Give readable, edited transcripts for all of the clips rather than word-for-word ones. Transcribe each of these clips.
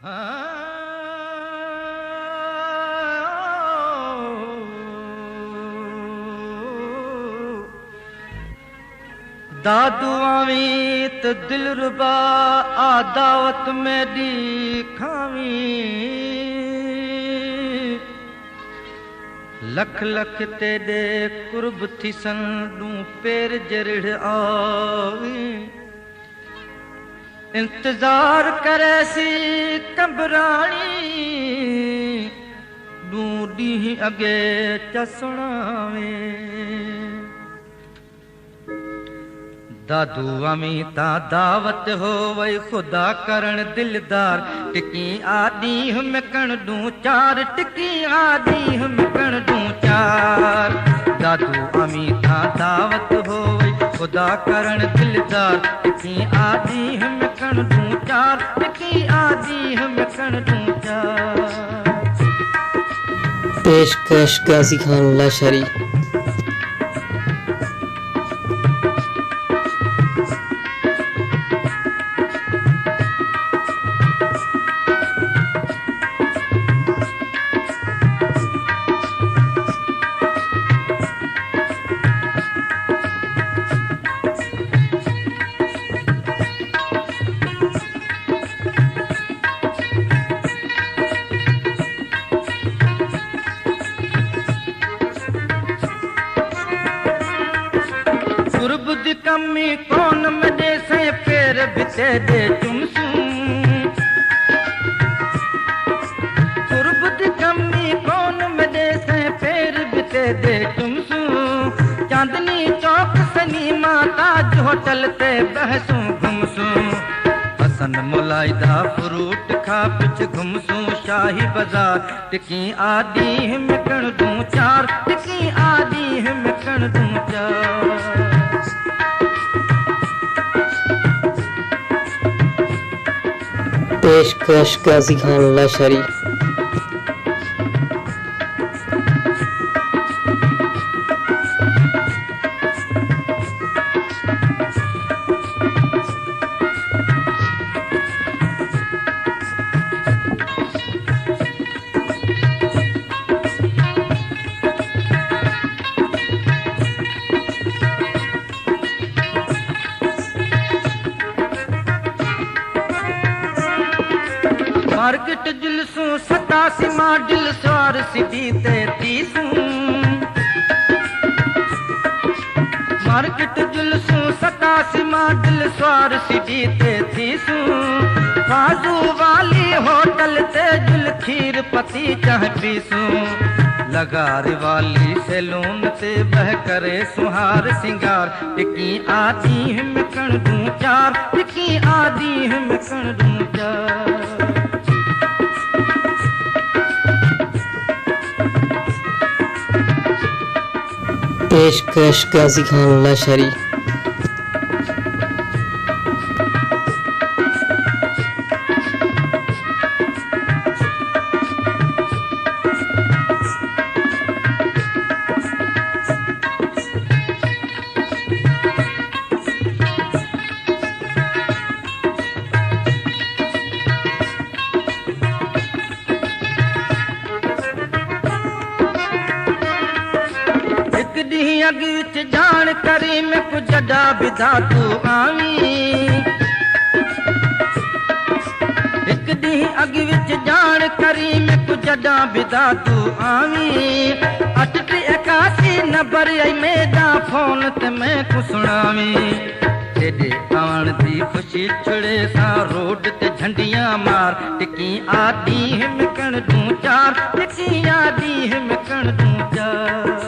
दादू आवी त दिल रुबा आ दावत में दी खावी लख लख तेरे कुर्ब थी संदू पेर जरिड़ आवी इंतजार करे सी कंबरानी दूधी अगे चसणावे दादू अमी ता दावत हो वही खुदा करण दिलदार टिकी आदि हम कण दू चार टिकी आदि हम कण दू चार दादू अमी ता दावत हो वही खुदा करण दिलदार टिकी आदि हम कण दू चार टिकी आदि हम कण दू चार। पेशकश गाजी खान लाशारी। गुरबुद कमी कौन मजे से पैर बिते दे चुमसू गुरबुद कमी कौन मजे से पैर बिते दे चुमसू चांदनी चौक सनी माता जो होटल ते बहसू घुमसू हसन मुलाइदा फ्रूट खा पिछ घुमसू शाही बाजार टिकी आदि हम कण दू चार टिकी आदि हम कण दू चार। पेशकश गाजी खान लाशारी। मार्केट जुलसू 87 माडिल स्वार सिटी ते 30 मार्केट जुलसू 87 माडिल स्वार सिटी ते 30 बाजू वाली होटल ते जुल खीर पति चाह पीसू लगार वाली सैलून ते बह करे सुहार सिंगार टिकी आदि हम कण दू चार टिकी आदि हम कण दू चार। पेशकश गाजी खान लाशारी। अग विच जान करी में कुछ जडा बिधा तू आवी एक दी अग विच जान करी में कुछ जडा बिधा तू आवी 8881 नंबर आई मेरा फोन ते मैं कुसुणावी तेरे आण दी खुशी छुड़े सा रोड ते झंडियां मार टिकी आदि हम कण दू चार टिकी आदि हम कण दू चार।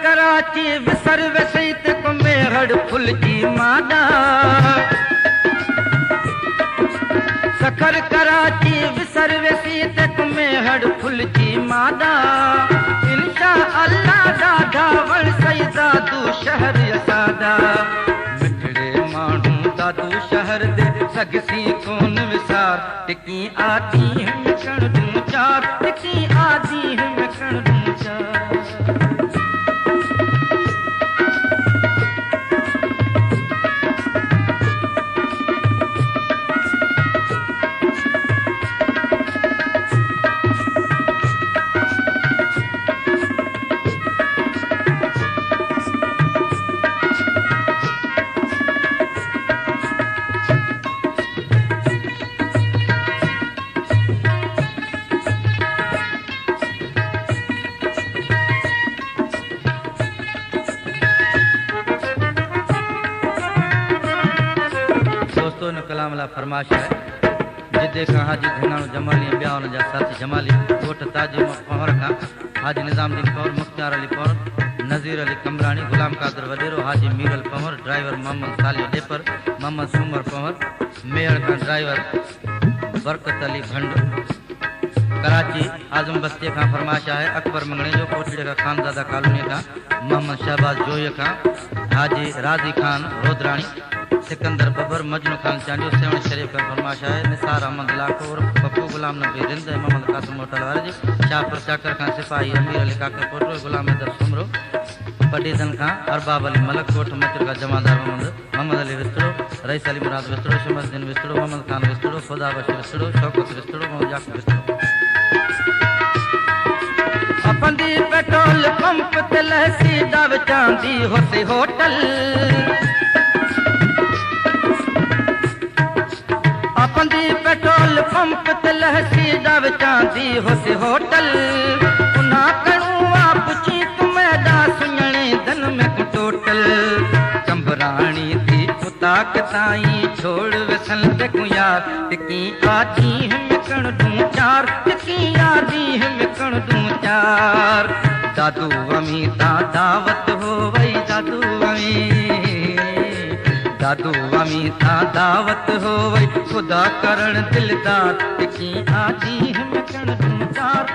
कराची विसर वसई ते को मेरा हड़ फुल जी मादा सखर कराची विसर वेसी तक में हड़ फुल जी मादा इंशा अल्लाह दादा वण सई दादू शहर असादा मिठड़े माण्हू दादू शहर दे सगसी कोन विसार टिकी आदी हिम कण दूं चार टिकी आदी हिम कण दूं चार कलाम ला फरमाश है जिदे खां हाजी घनाणो जमाली ॿिया हुन जा साथी जमाली ॻोठ ताजिम पवर खां हाजी निज़ामुद्दीन पवर मुख्तियार अली पवर नज़ीर अली कमरानी गुलाम कादर वडेरो हाजी मीरल पवर ड्राइवर मोहम्मद सालियो डेपर मोहम्मद सूमर पवर मेयर खां ड्राइवर बरकत अली भंड कराची आजम बस्ती खां फरमाश है अकबर मंगणे जो कोठड़े का खानज़ादा कॉलोनी खां मोहम्मद शहबाज जोई खां हाजी राज़ी खान रोदरानी सिकंदर बबर मजनू खान चांडियो सेवण शरीफ का फरमाश है निसार अहमद लाखो और पप्पू गुलाम नबी रिंद मोहम्मद कासिम होटल वाले जी शाहपुर चाकर खां सिपाही अमीर अली काकर पोटो गुलाम हैदर सुमरो पटीदन खां अरबाब अली मलक कोट मित्र का जमादार मोहम्मद अली विस्तड़ो रईस अली मुराद विस्तड़ो शमसुद्दीन विस्तड़ो मोहम्मद खान विस्तड़ो खुदा बशीर विस्तड़ो शौकत विस्तड़ो मोहम्मद याकूब विस्तड़ो अपंदी पेट्रोल पंप ते लहसी दाव चांदी होसी होटल अपंदी पेट्रोल पंप ते लहसी दाव चांदी होसी होटल उना कणुआ पुछी तुम्हें दा सुñणे धन में टोटल कंबराणी थी पुताक ताई छोड़ वसल ते को यार टिकी आदी हम कण दूं चार टिकी आदी हम कण दूं चार दादू अमी ता दावत हो वई दादू अमी ता दावत हो वई खुदा करण दिलदार टिकी आदी हम कण दूं चार